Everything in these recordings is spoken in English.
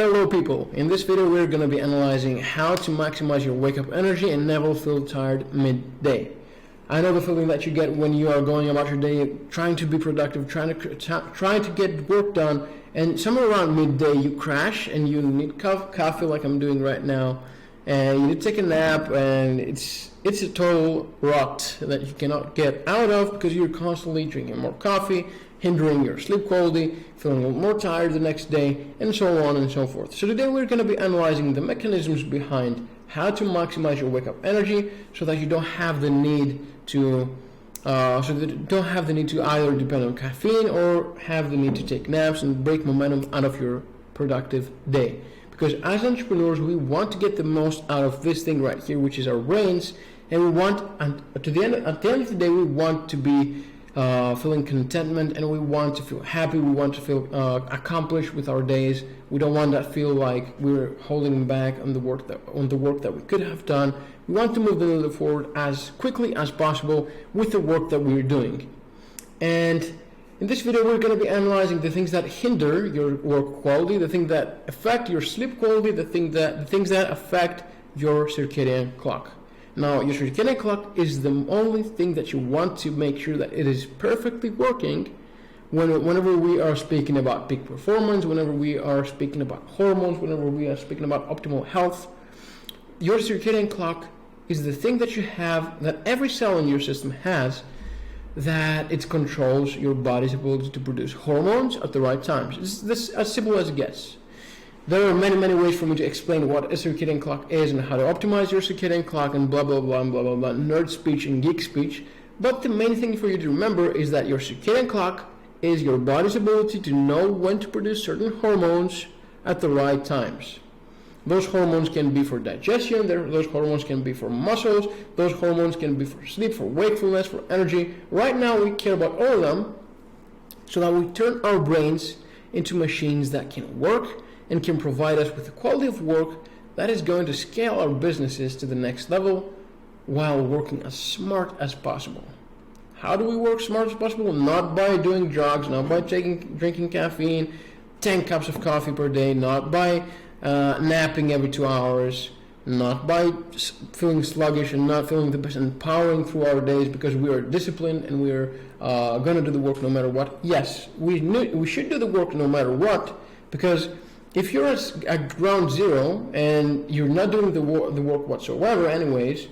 Hello people, in this video we're going to be analyzing how to maximize your wake up energy and never feel tired midday. I know the feeling that you get when you are going about your day trying to be productive, trying to get work done, and somewhere around midday you crash and you need coffee like I'm doing right now, and you need to take a nap, and it's a total rut that you cannot get out of because you're constantly drinking more coffee, hindering your sleep quality, feeling a little more tired the next day, and so on and so forth. So today we're going to be analyzing the mechanisms behind how to maximize your wake up energy so that you don't have the need to either depend on caffeine or have the need to take naps and break momentum out of your productive day. Because as entrepreneurs, we want to get the most out of this thing right here, which is our brains, and we want, at the end of the day, we want to be feeling contentment, and we want to feel happy. We want to feel accomplished with our days. We don't want that feel like we're holding back on the work that we could have done. We want to move the needle forward as quickly as possible with the work that we're doing. And in this video, we're going to be analyzing the things that hinder your work quality, the things that affect your sleep quality, the things that affect your circadian clock. Now, your circadian clock is the only thing that you want to make sure that it is perfectly working whenever we are speaking about peak performance, whenever we are speaking about hormones, whenever we are speaking about optimal health. Your circadian clock is the thing that you have, that every cell in your system has, that it controls your body's ability to produce hormones at the right times. It's this as simple as it gets. There are many ways for me to explain what a circadian clock is and how to optimize your circadian clock and blah blah blah and blah blah blah, nerd speech and geek speech. But the main thing for you to remember is that your circadian clock is your body's ability to know when to produce certain hormones at the right times. Those hormones can be for digestion, those hormones can be for muscles, those hormones can be for sleep, for wakefulness, for energy. Right now we care about all of them so that we turn our brains into machines that can work and can provide us with a quality of work that is going to scale our businesses to the next level while working as smart as possible. How do we work smart as possible? Not by doing drugs, not by drinking caffeine, 10 cups of coffee per day, not by napping every 2 hours, not by feeling sluggish and not feeling the best and powering through our days because we are disciplined and we are going to do the work no matter what. Yes, we should do the work no matter what, because if you're at ground zero and you're not doing the work whatsoever anyways,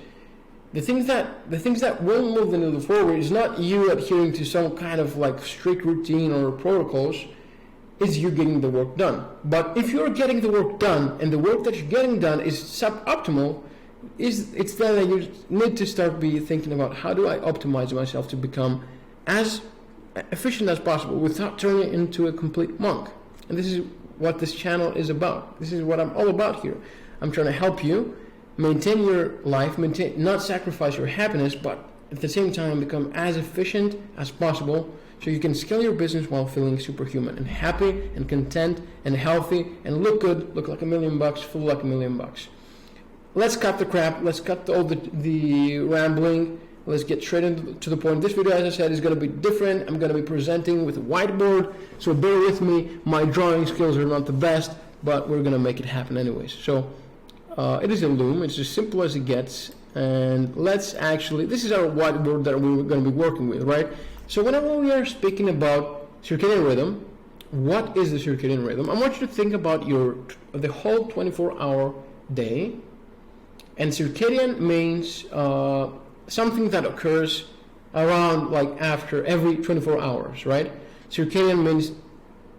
the things that will move the needle forward is not you adhering to some kind of like strict routine or protocols, is you getting the work done. But if you're getting the work done and the work that you're getting done is suboptimal, it's then that you need to start thinking about, how do I optimize myself to become as efficient as possible without turning into a complete monk. And this is what this channel is about. This is what I'm all about here. I'm trying to help you maintain your life, not sacrifice your happiness, but at the same time become as efficient as possible so you can scale your business while feeling superhuman and happy and content and healthy and look good, look like $1 million, feel like $1 million. Let's cut the crap. Let's cut all the rambling. Let's get straight into the point. This video, as I said, is going to be different. I'm going to be presenting with a whiteboard, so bear with me. My drawing skills are not the best, but we're going to make it happen anyways. So it is a loom. It's as simple as it gets. And this is our whiteboard that we're going to be working with, right? So whenever we are speaking about circadian rhythm, what is the circadian rhythm? I want you to think about the whole 24-hour day. And circadian means something that occurs around after every 24 hours, right? Circadian means,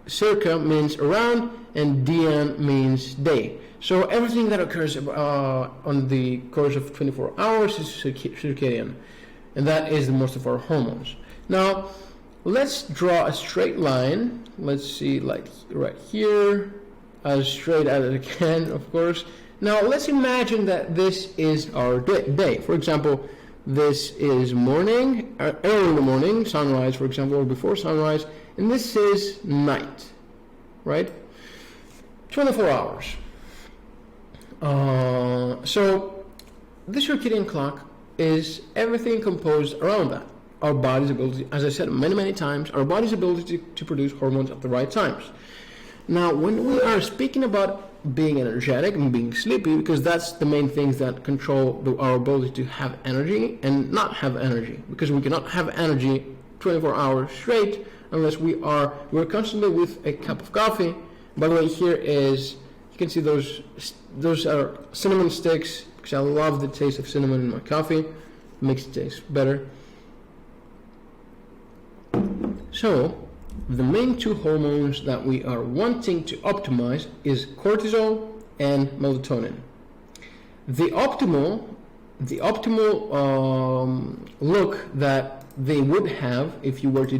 circa means around, and dian means day. So everything that occurs on the course of 24 hours is circadian, and that is the most of our hormones. Now, let's draw a straight line. Let's see, like right here, as straight as I can, of course. Now, let's imagine that this is our day. For example, this is morning, early in the morning, sunrise, for example, or before sunrise, and this is night, right? 24 hours. So the circadian clock is everything composed around that. Our body's ability, as I said many times, our body's ability to produce hormones at the right times. Now, when we are speaking about being energetic and being sleepy, because that's the main things that control our ability to have energy and not have energy, because we cannot have energy 24 hours straight unless we're constantly with a cup of coffee. By the way, here is, you can see those are cinnamon sticks, because I love the taste of cinnamon in my coffee. It makes it taste better. So the main two hormones that we are wanting to optimize is cortisol and melatonin. The optimal look that they would have if you were to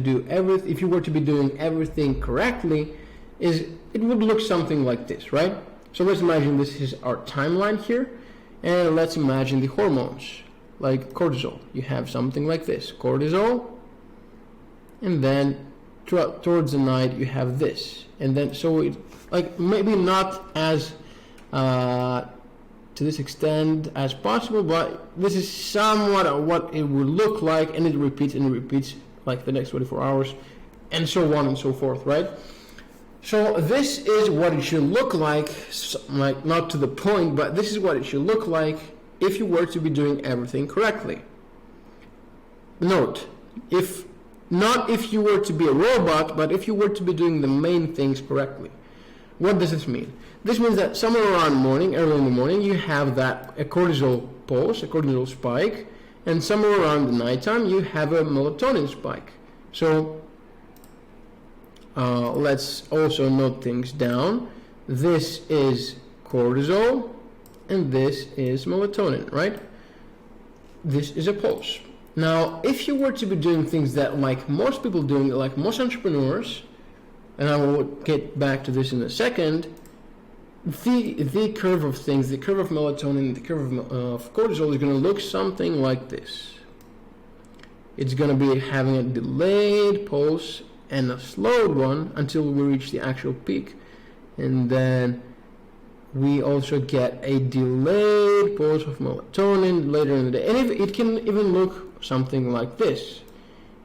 be doing everything correctly is it would look something like this, right? So let's imagine this is our timeline here, and let's imagine the hormones like cortisol. You have something like this, cortisol, and then towards the night you have this, and then so it, like, maybe not as to this extent as possible, but this is somewhat what it would look like, and it repeats like the next 24 hours, and so on and so forth, right? So this is what it should look like not to the point, but this is what it should look like if you were to be doing everything correctly. Note, not if you were to be a robot, but if you were to be doing the main things correctly. What does this mean? This means that somewhere around early in the morning, you have a cortisol pulse, a cortisol spike, and somewhere around the nighttime, you have a melatonin spike. So let's also note things down. This is cortisol, and this is melatonin, right? This is a pulse. Now, if you were to be doing things that like most people doing, like most entrepreneurs, and I will get back to this in a second, the curve of things, the curve of melatonin, the curve of cortisol is going to look something like this. It's going to be having a delayed pulse and a slowed one until we reach the actual peak, and then we also get a delayed pulse of melatonin later in the day, and it can even look something like this.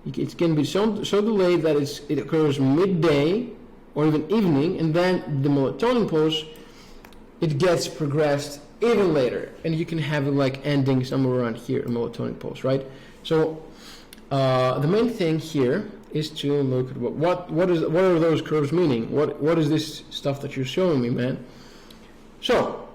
It can be so delayed that it occurs midday or even evening, and then the melatonin pulse, it gets progressed even later, and you can have it like ending somewhere around here, a melatonin pulse, right? So the main thing here is to look at what are those curves meaning? What is this stuff that you're showing me, man? So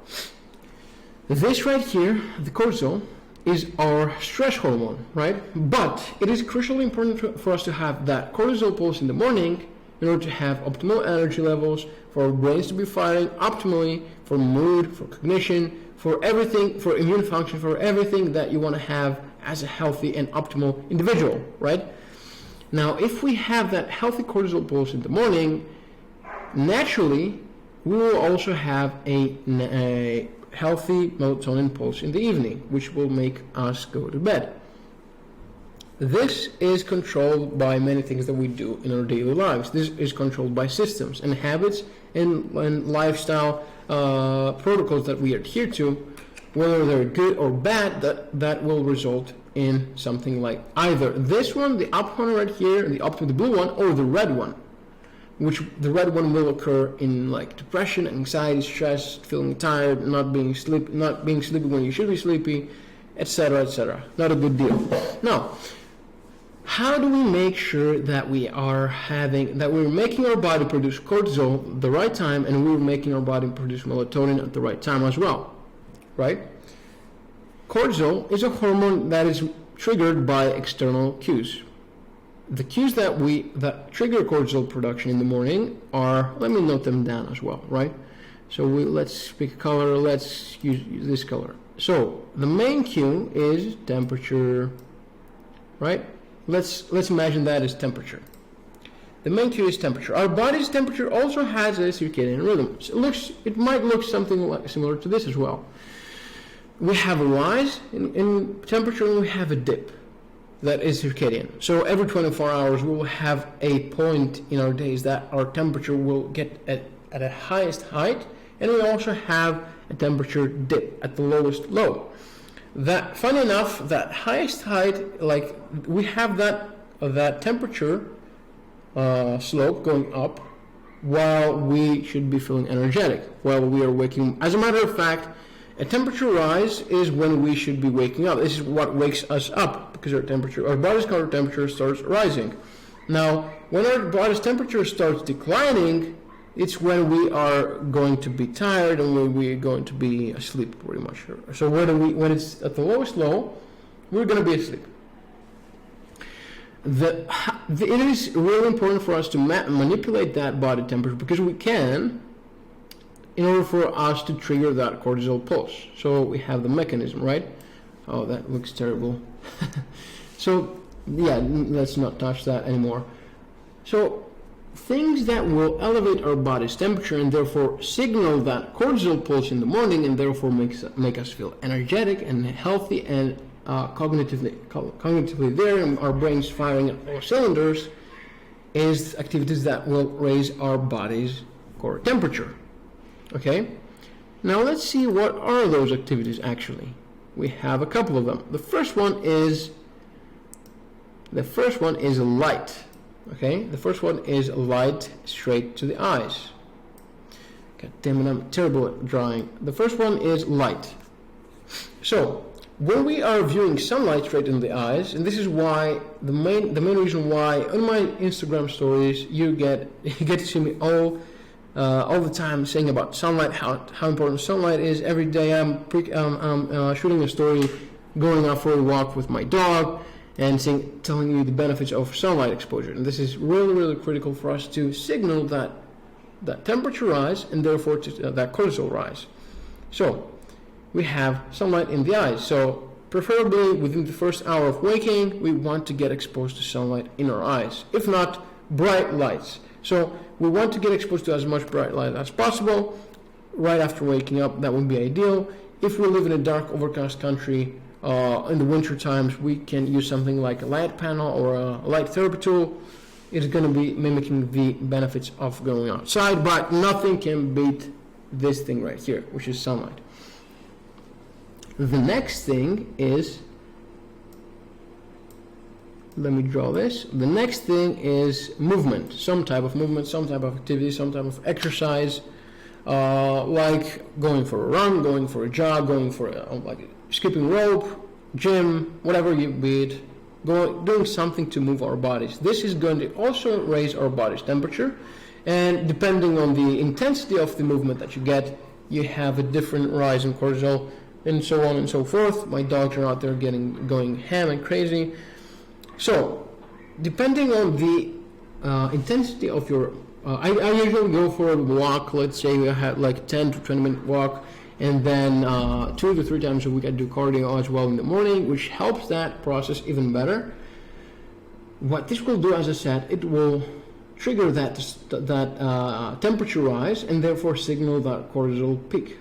this right here, the cortisol, is our stress hormone, right? But it is crucially important for us to have that cortisol pulse in the morning in order to have optimal energy levels, for our brains to be firing optimally, for mood, for cognition, for everything, for immune function, for everything that you want to have as a healthy and optimal individual, right? Now, if we have that healthy cortisol pulse in the morning, naturally, we will also have a healthy melatonin pulse in the evening, which will make us go to bed. This is controlled by many things that we do in our daily lives. This is controlled by systems and habits and lifestyle protocols that we adhere to, whether they're good or bad. That will result in something like either this one, the up one right here, the blue one, or the red one. Which the red one will occur in like depression, anxiety, stress, feeling tired, not being sleepy when you should be sleepy, etc., etc. Not a good deal. Now, how do we make sure that we're making our body produce cortisol at the right time, and we're making our body produce melatonin at the right time as well, right? Cortisol is a hormone that is triggered by external cues. The cues that trigger cortisol production in the morning are, let me note them down as well, right? So let's pick a color, let's use this color. So the main cue is temperature, right? Let's imagine that as temperature. The main cue is temperature. Our body's temperature also has a circadian rhythm. So it might look something similar to this as well. We have a rise in temperature, and we have a dip. That is circadian. So every 24 hours we will have a point in our days that our temperature will get at a highest height, and we also have a temperature dip at the lowest low. That, funny enough, that highest height, like we have that temperature slope going up, while we should be feeling energetic while we are waking. As a matter of fact, a temperature rise is when we should be waking up. This is what wakes us up, because our body's core temperature starts rising. Now, when our body's temperature starts declining, it's when we are going to be tired and when we're going to be asleep, pretty much. So when it's at the lowest low, we're going to be asleep. It is really important for us to manipulate that body temperature, because we can, in order for us to trigger that cortisol pulse. So we have the mechanism, right? Oh, that looks terrible. So yeah, let's not touch that anymore. So things that will elevate our body's temperature and therefore signal that cortisol pulse in the morning, and therefore make us feel energetic and healthy and cognitively there, and our brain's firing at all cylinders, is activities that will raise our body's core temperature. Okay, now let's see what are those activities actually. We have a couple of them. The first one is light. Okay, the first one is light straight to the eyes. God damn it, I'm terrible at drawing. The first one is light. So when we are viewing sunlight straight in the eyes, and this is why the main reason why on my Instagram stories you get to see me all the time saying about sunlight, how important sunlight is. Every day I'm shooting a story, going out for a walk with my dog, and telling you the benefits of sunlight exposure. And this is really, really critical for us to signal that temperature rise, and therefore that cortisol rise. So we have sunlight in the eyes. So preferably within the first hour of waking, we want to get exposed to sunlight in our eyes, if not bright lights. So we want to get exposed to as much bright light as possible right after waking up. That would be ideal. If we live in a dark, overcast country, in the winter times, we can use something like a light panel or a light therapy tool. It's going to be mimicking the benefits of going outside, but nothing can beat this thing right here, which is sunlight. The next thing is, let me draw this. The next thing is movement, some type of movement, some type of activity, some type of exercise, like going for a run, going for a jog, going for like skipping rope, gym, whatever you be it, doing something to move our bodies. This is going to also raise our body's temperature, and depending on the intensity of the movement that you get, you have a different rise in cortisol, and so on and so forth. My dogs are out there going ham and crazy. So depending on the intensity of your I usually go for a walk. Let's say we have like 10 to 20 minute walk, and then 2 to 3 times a week I do cardio as well in the morning, which helps that process even better. What this will do, as I said, it will trigger that temperature rise, and therefore signal that cortisol peak,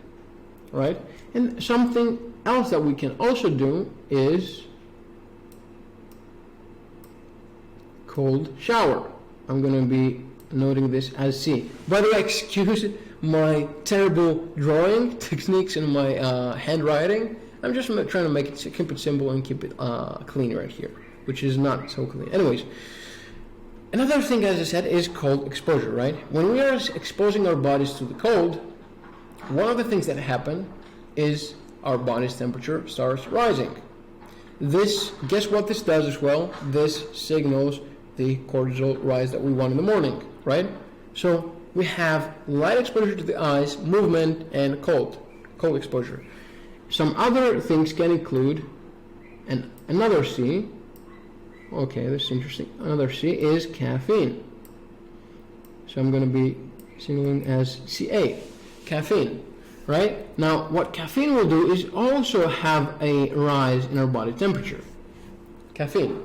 right? And something else that we can also do is cold shower. I'm going to be noting this as C. By the way, excuse my terrible drawing techniques and my handwriting. I'm just trying to keep it simple and keep it clean right here, which is not so clean. Anyways, another thing, as I said, is cold exposure, right? When we are exposing our bodies to the cold, one of the things that happen is our body's temperature starts rising. This, guess what this does as well? This signals the cortisol rise that we want in the morning, right? So we have light exposure to the eyes, movement, and cold exposure. Some other things can include, and another C, okay, this is interesting, another C is caffeine. So I'm going to be signaling as CA, caffeine, right? Now, what caffeine will do is also have a rise in our body temperature. Caffeine.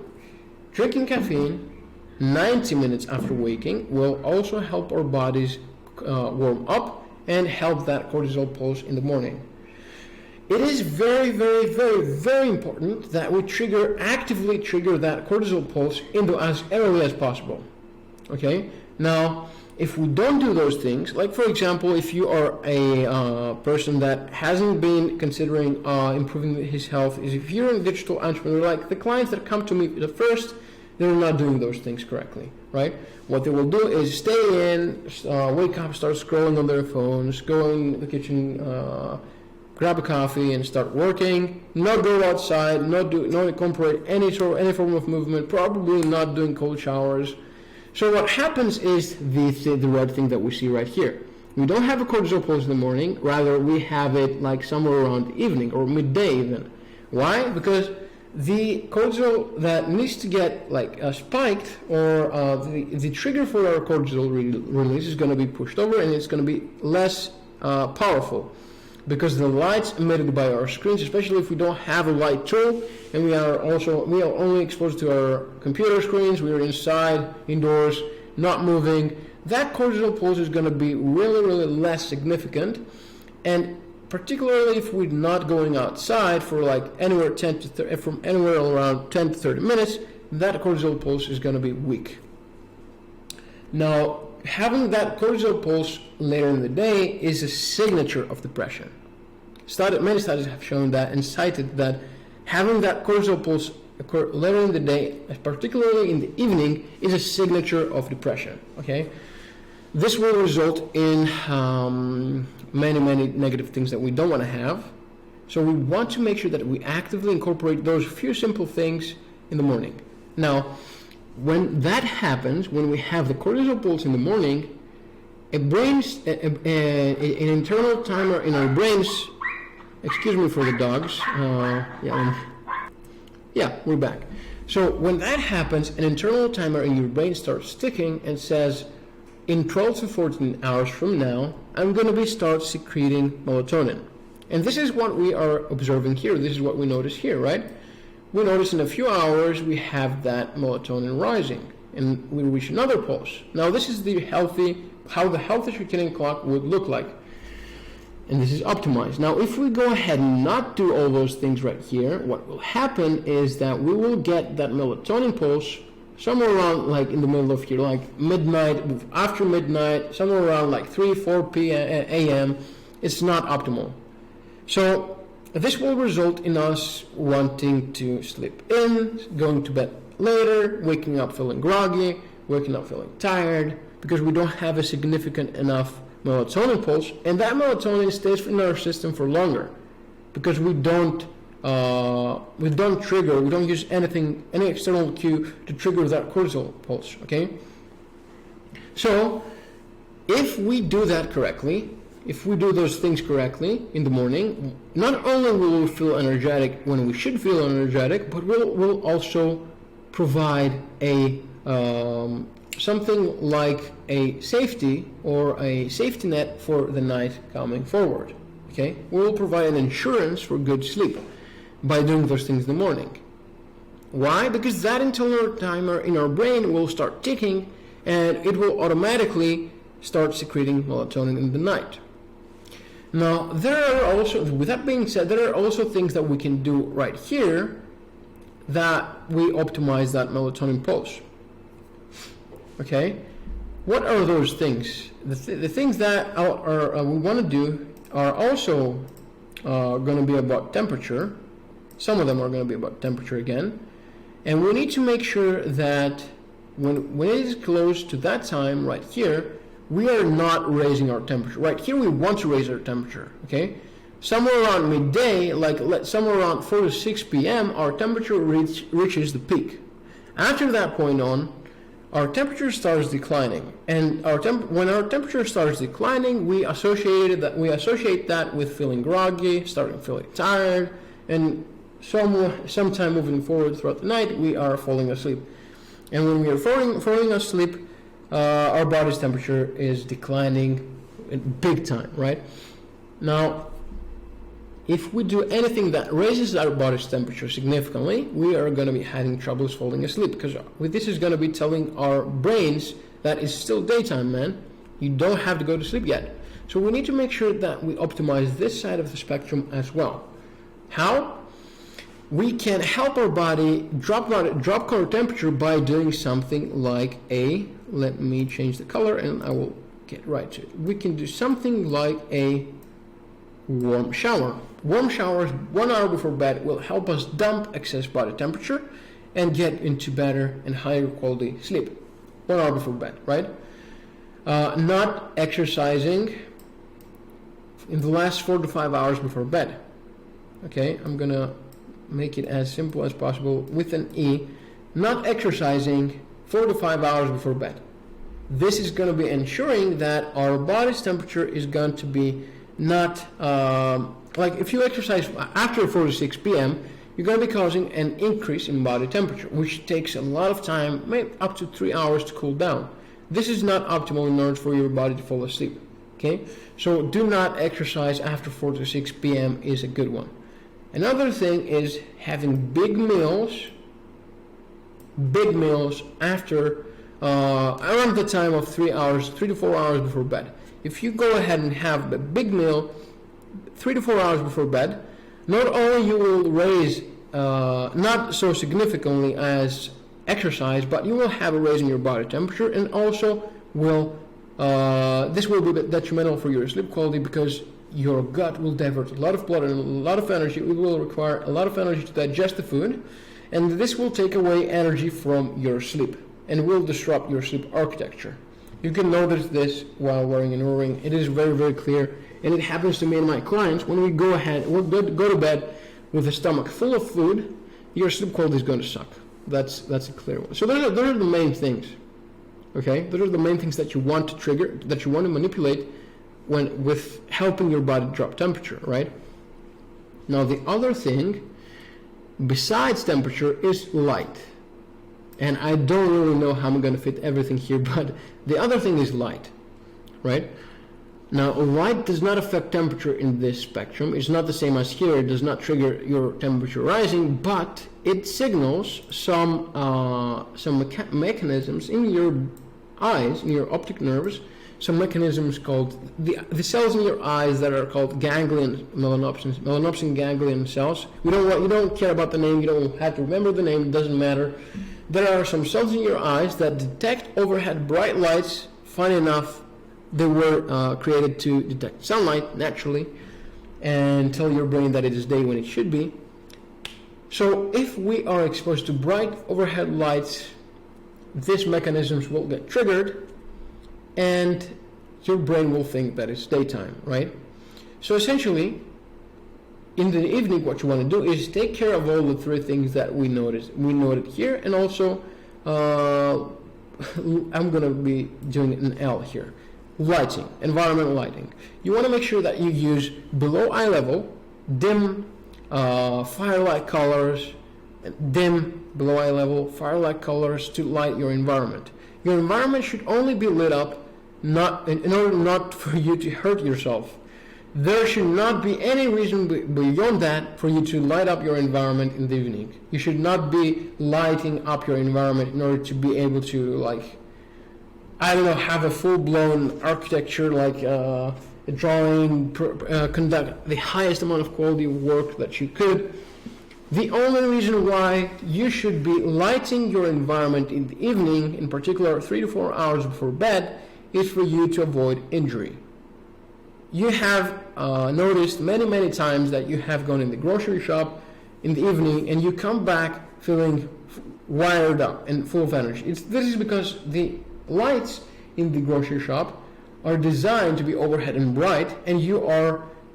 Drinking caffeine 90 minutes after waking will also help our bodies warm up and help that cortisol pulse in the morning. It is very, very, very, very important that we actively trigger that cortisol pulse as early as possible. Okay? Now, if we don't do those things, like for example, if you are a person that hasn't been considering improving his health, if you're a digital entrepreneur, like the clients that come to me the first they're not doing those things correctly, right? What they will do is stay in, wake up, start scrolling on their phones, go in the kitchen, grab a coffee and start working, not go outside, not incorporate any form of movement, probably not doing cold showers. So what happens is the red thing that we see right here. We don't have a cortisol pulse in the morning, rather we have it like somewhere around the evening or midday even. Why? Because the cortisol that needs to get like spiked, or the trigger for our cortisol release is going to be pushed over, and it's going to be less powerful, because the lights emitted by our screens, especially if we don't have a light tool, and we are only exposed to our computer screens, we are inside, indoors, not moving, that cortisol pulse is going to be really less significant. And particularly if we're not going outside for like from anywhere around 10 to 30 minutes, that cortisol pulse is going to be weak. Now, having that cortisol pulse later in the day is a signature of depression. Many studies have shown that and cited that having that cortisol pulse occur later in the day, particularly in the evening, is a signature of depression. Okay, this will result in many negative things that we don't want to have. So we want to make sure that we actively incorporate those few simple things in the morning. Now, when that happens, when we have the cortisol pulse in the morning, an internal timer in our brains, excuse me for the dogs, yeah, we're back. So when that happens, an internal timer in your brain starts ticking and says, in 12 to 14 hours from now, I'm going to start secreting melatonin. And this is what we are observing here. This is what we notice here, right? We notice in a few hours we have that melatonin rising, and we reach another pulse. Now this is how the healthy circadian clock would look like. And this is optimized. Now if we go ahead and not do all those things right here, what will happen is that we will get that melatonin pulse somewhere around like in the middle of here, like midnight, after midnight, somewhere around like 3-4 a.m. It's not optimal. So this will result in us wanting to sleep in, going to bed later, waking up feeling groggy, waking up feeling tired, because we don't have a significant enough melatonin pulse, and that melatonin stays in our system for longer because we don't use any external cue to trigger that cortisol pulse. Okay, so if we do that correctly, if we do those things correctly in the morning, not only will we feel energetic when we should feel energetic, but we'll also provide a something like a safety or a safety net for the night coming forward. Okay, we will provide an insurance for good sleep by doing those things in the morning. Why? Because that internal timer in our brain will start ticking, and it will automatically start secreting melatonin in the night. Now, with that being said, there are also things that we can do right here that we optimize that melatonin pulse. Okay, what are those things? The things that we want to do are also going to be about temperature. Some of them are going to be about temperature again, and we need to make sure that when it is close to that time right here, we are not raising our temperature. Right here we want to raise our temperature. Okay, somewhere around midday, somewhere around 4 to 6 p.m., our temperature reaches the peak. After that point on, our temperature starts declining, and when our temperature starts declining, we associate that with feeling groggy, starting feeling tired, and sometime moving forward throughout the night, we are falling asleep. And when we are falling asleep, our body's temperature is declining big time, right? Now, if we do anything that raises our body's temperature significantly, we are going to be having troubles falling asleep, because this is going to be telling our brains that it's still daytime, man. You don't have to go to sleep yet. So we need to make sure that we optimize this side of the spectrum as well. How? We can help our body drop core temperature by doing something like let me change the color and I will get right to it. We can do something like a warm shower. Warm showers 1 hour before bed will help us dump excess body temperature, and get into better and higher quality sleep 1 hour before bed, right? Not exercising in the last 4 to 5 hours before bed. Okay, I'm gonna make it as simple as possible with an E. Not exercising 4 to 5 hours before bed. This is going to be ensuring that our body's temperature is going to be not like if you exercise after 4 to 6 p.m. you're going to be causing an increase in body temperature, which takes a lot of time, maybe up to 3 hours to cool down. This is not optimal in order for your body to fall asleep. Okay, so do not exercise after 4 to 6 p.m. is a good one. Another thing is having big meals after around the time of 3 to 4 hours before bed. If you go ahead and have a big meal 3 to 4 hours before bed, not only you will raise not so significantly as exercise, but you will have a raise in your body temperature, and also will this will be detrimental for your sleep quality because your gut will divert a lot of blood and a lot of energy. It will require a lot of energy to digest the food, and this will take away energy from your sleep and will disrupt your sleep architecture. You can notice this while wearing an Oura ring. It is very, very clear, and it happens to me and my clients. When we go to bed with a stomach full of food, your sleep quality is going to suck. That's a clear one. So those are the main things. Okay, those are the main things that you want to trigger, that you want to manipulate with helping your body drop temperature, right? Now the other thing besides temperature is light. And I don't really know how I'm going to fit everything here, but the other thing is light, right? Now, light does not affect temperature in this spectrum. It's not the same as here. It does not trigger your temperature rising, but it signals some mechanisms in your eyes, in your optic nerves, some mechanisms called the cells in your eyes that are called ganglion melanopsin ganglion cells. You don't care about the name. You don't have to remember the name. It doesn't matter. There are some cells in your eyes that detect overhead bright lights. Funny enough, they were created to detect sunlight naturally and tell your brain that it is day when it should be. So if we are exposed to bright overhead lights, these mechanisms will get triggered and your brain will think that it's daytime, right? So essentially, in the evening, what you want to do is take care of all the three things that we noted here, and also I'm going to be doing an L here. Lighting, environmental lighting. You want to make sure that you use below eye level, dim firelight colors, dim below eye level firelight colors to light your environment. Your environment should only be lit up in order not for you to hurt yourself. There should not be any reason beyond that for you to light up your environment in the evening. You should not be lighting up your environment in order to be able to, like, I don't know, have a full-blown architecture, like a drawing, conduct the highest amount of quality work that you could. The only reason why you should be lighting your environment in the evening, in particular 3 to 4 hours before bed, is for you to avoid injury. You have noticed many times that you have gone in the grocery shop in the evening and you come back feeling wired up and full of energy. This is because the lights in the grocery shop are designed to be overhead and bright, and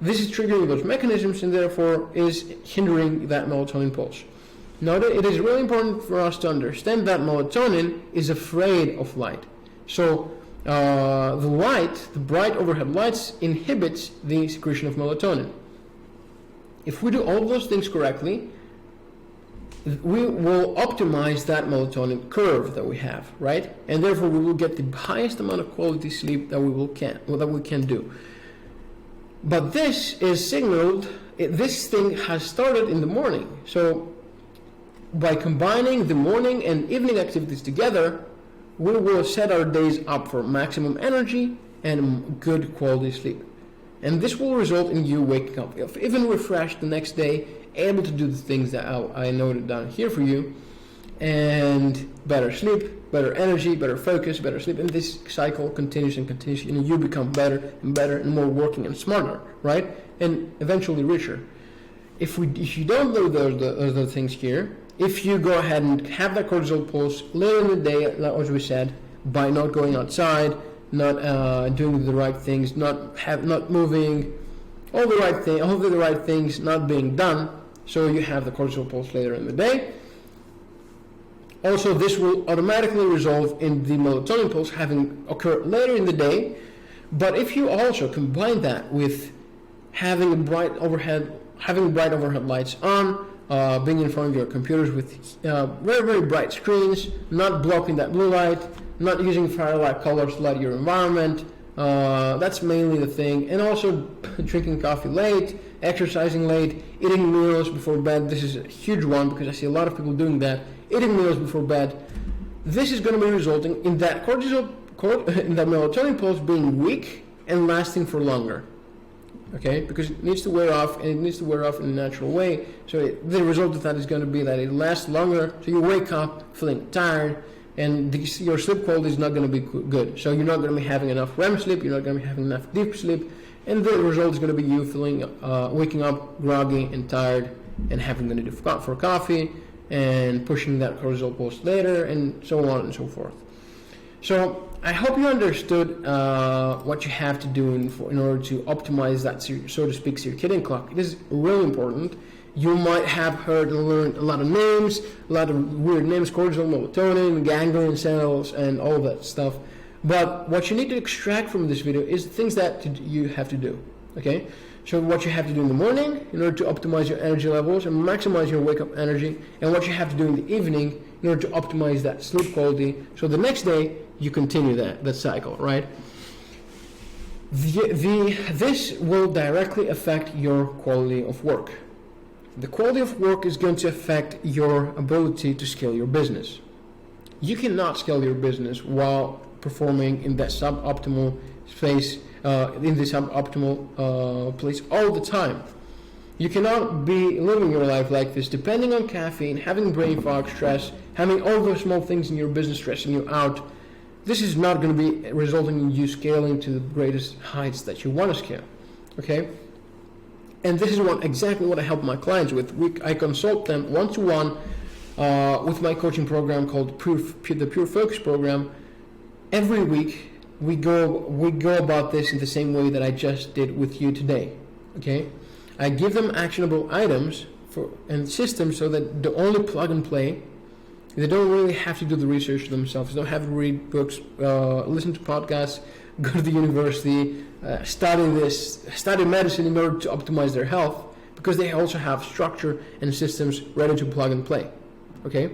this is triggering those mechanisms and therefore is hindering that melatonin pulse. Now, it is really important for us to understand that melatonin is afraid of light. So the bright overhead lights inhibits the secretion of melatonin. If we do all those things correctly, we will optimize that melatonin curve that we have, right? And therefore we will get the highest amount of quality sleep that we can do. But this is signaled, this thing has started in the morning. So by combining the morning and evening activities together, we will set our days up for maximum energy and good quality sleep. And this will result in you waking up even refreshed the next day, able to do the things that I noted down here for you, and better sleep, better energy, better focus, better sleep, and this cycle continues and continues, and you become better and more working and smarter, right? And eventually richer. If you don't do those things here, if you go ahead and have that cortisol pulse later in the day, as we said, by not going outside, not doing the right things, not moving, all the right things not being done, so you have the cortisol pulse later in the day. Also, this will automatically resolve in the melatonin pulse having occurred later in the day. But if you also combine that with having bright overhead lights on, being in front of your computers with very, very bright screens, not blocking that blue light, not using firelight colors to light your environment, that's mainly the thing. And also drinking coffee late, exercising late, eating meals before bed. This is a huge one because I see a lot of people doing that. Eating meals before bed. This is going to be resulting in that in that melatonin pulse being weak and lasting for longer. Okay, because it needs to wear off, and it needs to wear off in a natural way. So the result of that is going to be that it lasts longer. So you wake up feeling tired, and your sleep quality is not going to be good. So you're not going to be having enough REM sleep. You're not going to be having enough deep sleep, and the result is going to be you feeling waking up groggy and tired, and having the need for coffee, and pushing that cortisol pulse later, and so on and so forth. So I hope you understood what you have to do in order to optimize that, so to speak, circadian clock. It is really important. You might have heard and learned a lot of names, a lot of weird names, cortisol, melatonin, ganglion cells, and all that stuff. But what you need to extract from this video is the things that you have to do. Okay? So what you have to do in the morning in order to optimize your energy levels and maximize your wake-up energy, and what you have to do in the evening in order to optimize that sleep quality, so the next day you continue that cycle, right? This will directly affect your quality of work. The quality of work is going to affect your ability to scale your business. You cannot scale your business while performing in that suboptimal space, in the suboptimal place all the time. You cannot be living your life like this, depending on caffeine, having brain fog, stress, having all those small things in your business stressing you out. This is not going to be resulting in you scaling to the greatest heights that you want to scale. Okay? And this is exactly what I help my clients with. I consult them one-to-one with my coaching program called the Pure Focus Program. Every week we go about this in the same way that I just did with you today. Okay? I give them actionable items and systems so that they only plug and play. They don't really have to do the research themselves. They don't have to read books, listen to podcasts, go to the university, study medicine in order to optimize their health, because they also have structure and systems ready to plug and play. Okay?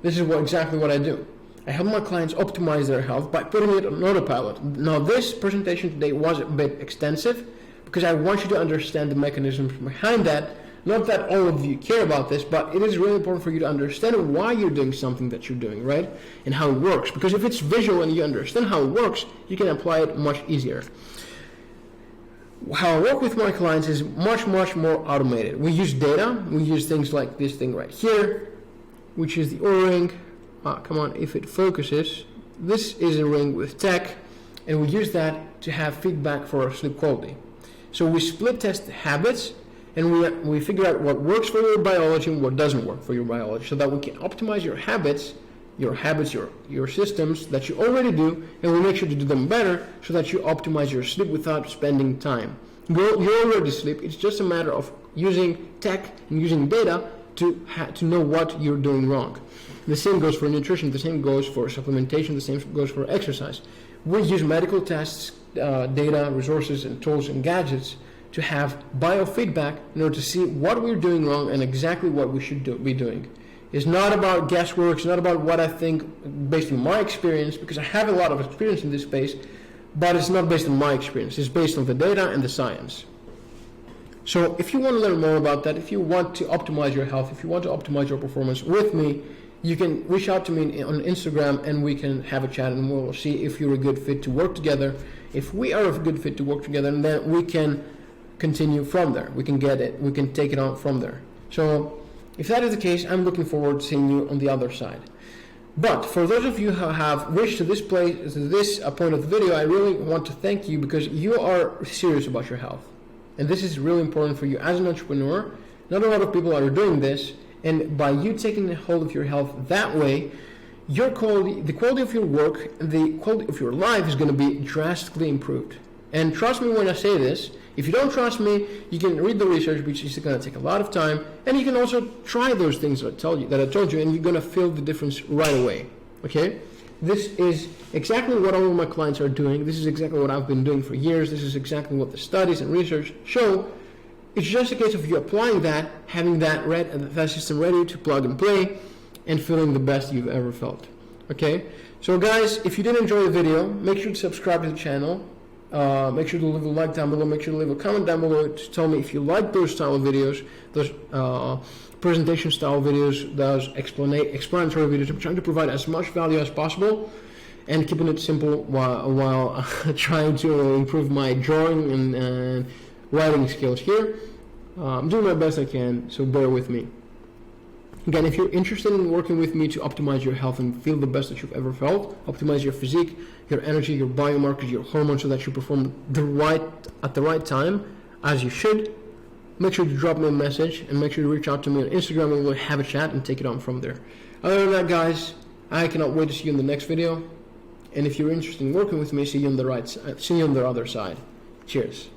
This is exactly what I do. I help my clients optimize their health by putting it on autopilot. Now, this presentation today was a bit extensive because I want you to understand the mechanisms behind that. Not that all of you care about this, but it is really important for you to understand why you're doing something that you're doing, right? And how it works. Because if it's visual and you understand how it works, you can apply it much easier. How I work with my clients is much, much more automated. We use data. We use things like this thing right here, which is the O-ring. Come on, if it focuses. This is a ring with tech, and we use that to have feedback for our sleep quality. So we split test habits, and we figure out what works for your biology and what doesn't work for your biology, so that we can optimize your habits, your systems that you already do, and we make sure to do them better so that you optimize your sleep without spending time. You already sleep. It's just a matter of using tech and using data to know what you're doing wrong. The same goes for nutrition. The same goes for supplementation. The same goes for exercise. We use medical tests, data, resources, and tools and gadgets to have biofeedback in order to see what we're doing wrong and exactly what we should be doing. It's not about guesswork. It's not about what I think based on my experience, because I have a lot of experience in this space, but it's not based on my experience. It's based on the data and the science. So if you want to learn more about that, if you want to optimize your health, if you want to optimize your performance with me, you can reach out to me on Instagram and we can have a chat and we'll see if you're a good fit to work together. If we are a good fit to work together, then we can continue from there. We can take it on from there. So if that is the case, I'm looking forward to seeing you on the other side. But for those of you who have reached to this point of the video, I really want to thank you because you are serious about your health. And this is really important for you as an entrepreneur. Not a lot of people are doing this, And by you taking hold of your health that way, the quality of your work, the quality of your life is going to be drastically improved. And trust me when I say this. If you don't trust me, you can read the research, which is going to take a lot of time, and you can also try those things that I told you, and you're going to feel the difference right away. Okay? This is exactly what all of my clients are doing. This is exactly what I've been doing for years. This is exactly what the studies and research show. It's just a case of you applying that, having that system ready to plug and play, and feeling the best you've ever felt. Okay? So guys, if you did enjoy the video, make sure to subscribe to the channel. Make sure to leave a like down below. Make sure to leave a comment down below to tell me if you like those style of videos, those presentation style videos, those explanatory videos. I'm trying to provide as much value as possible and keeping it simple while trying to improve my drawing and writing skills here. I'm doing my best I can, so bear with me. Again, if you're interested in working with me to optimize your health and feel the best that you've ever felt, optimize your physique, your energy, your biomarkers, your hormones so that you perform at the right time, as you should, make sure to drop me a message and make sure to reach out to me on Instagram and we'll have a chat and take it on from there. Other than that, guys, I cannot wait to see you in the next video. And if you're interested in working with me, see you on the other side. Cheers.